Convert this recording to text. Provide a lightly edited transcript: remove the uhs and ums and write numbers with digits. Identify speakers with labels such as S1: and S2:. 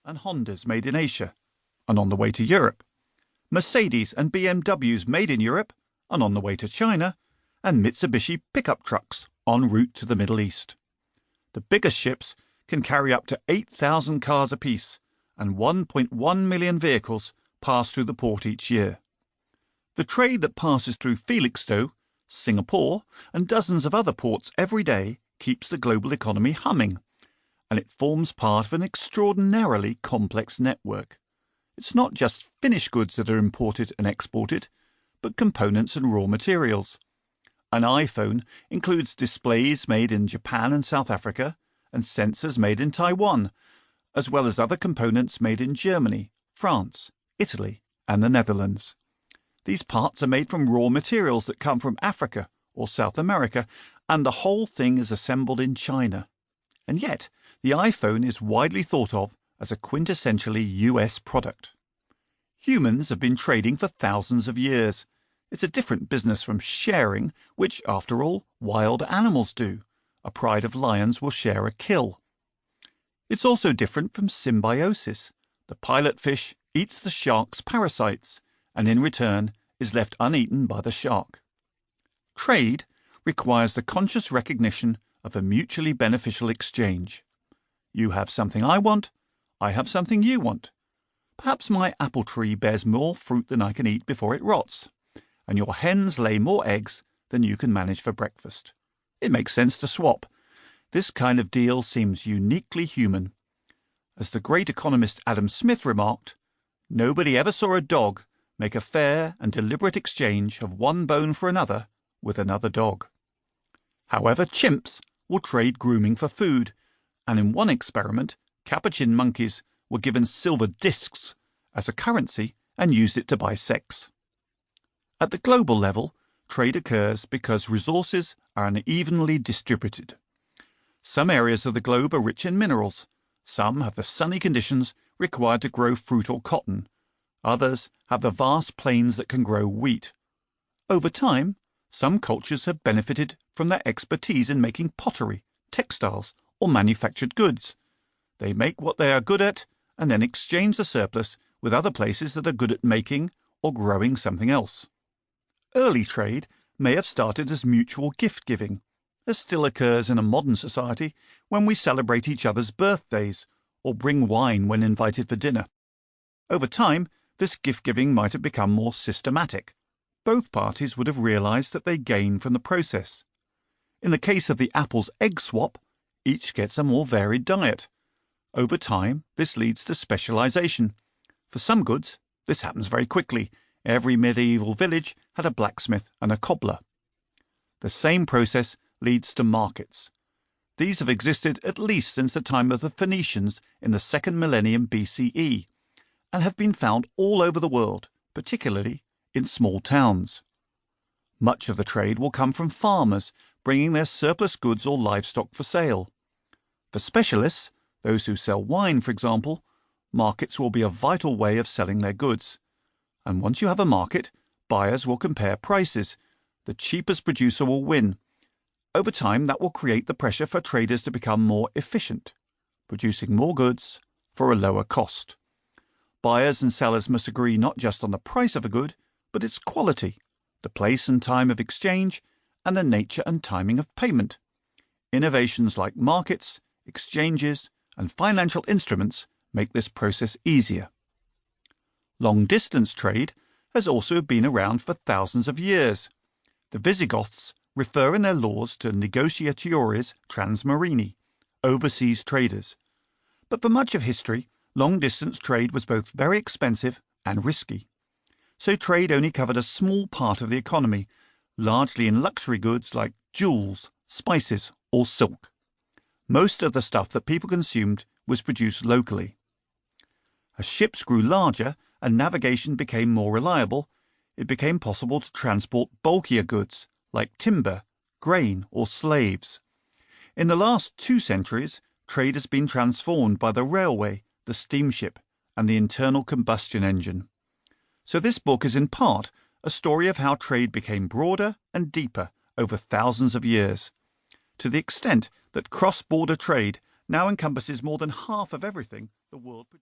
S1: and Hondas made in Asia and on the way to Europe, Mercedes and BMWs made in Europe and on the way to China, and Mitsubishi pickup trucks en route to the Middle East. The biggest ships can carry up to 8,000 cars apiece, and 1.1 million vehicles pass through the port each year. The trade that passes through Felixstowe, Singapore, and dozens of other ports every day keeps the global economy humming, and it forms part of an extraordinarily complex network. It's not just finished goods that are imported and exported, but components and raw materials. An iPhone includes displays made in Japan and South Africa, and sensors made in Taiwan, as well as other components made in Germany, France, Italy, and the Netherlands. These parts are made from raw materials that come from Africa or South America, and the whole thing is assembled in China. And yet, the iPhone is widely thought of as a quintessentially US product. Humans have been trading for thousands of years. It's a different business from sharing, which, after all, wild animals do. A pride of lions will share a kill. It's also different from symbiosis. The pilot fish eats the shark's parasites, and in return is left uneaten by the shark. Trade requires the conscious recognition of a mutually beneficial exchange. You have something I want, I have something you want. Perhaps my apple tree bears more fruit than I can eat before it rots, and your hens lay more eggs than you can manage for breakfast. It makes sense to swap. This kind of deal seems uniquely human. As the great economist Adam Smith remarked, nobody ever saw a dog make a fair and deliberate exchange of one bone for another with another dog. However, chimps will trade grooming for food, and in one experiment, capuchin monkeys were given silver discs as a currency and used it to buy sex. At the global level, trade occurs because resources are unevenly distributed. Some areas of the globe are rich in minerals. Some have the sunny conditions required to grow fruit or cotton. Others have the vast plains that can grow wheat. Over time, some cultures have benefited from their expertise in making pottery, textiles, or manufactured goods. They make what they are good at and then exchange the surplus with other places that are good at making or growing something else. Early trade may have started as mutual gift-giving, as still occurs in a modern society when we celebrate each other's birthdays or bring wine when invited for dinner. Over time, this gift-giving might have become more systematic. Both parties would have realized that they gain from the process. In the case of the apples egg swap, each gets a more varied diet. Over time, this leads to specialization. For some goods, this happens very quickly. Every medieval village had a blacksmith and a cobbler. The same process leads to markets. These have existed at least since the time of the Phoenicians in the 2nd millennium BCE, and have been found all over the world, particularly in small towns. Much of the trade will come from farmers bringing their surplus goods or livestock for sale. For specialists, those who sell wine, for example, markets will be a vital way of selling their goods. And once you have a market, buyers will compare prices. The cheapest producer will win. Over time, that will create the pressure for traders to become more efficient, producing more goods for a lower cost. Buyers and sellers must agree not just on the price of a good, but its quality, the place and time of exchange, and the nature and timing of payment. Innovations like markets, exchanges, and financial instruments make this process easier. Long-distance trade has also been around for thousands of years. The Visigoths refer in their laws to negotiatores transmarini, overseas traders. But for much of history, long-distance trade was both very expensive and risky. So trade only covered a small part of the economy, largely in luxury goods like jewels, spices, or silk. Most of the stuff that people consumed was produced locally. As ships grew larger and navigation became more reliable, it became possible to transport bulkier goods like timber, grain, or slaves. In the last 2 centuries, trade has been transformed by the railway, the steamship, and the internal combustion engine. So this book is in part a story of how trade became broader and deeper over thousands of years, to the extent that cross-border trade now encompasses more than half of everything the world produces.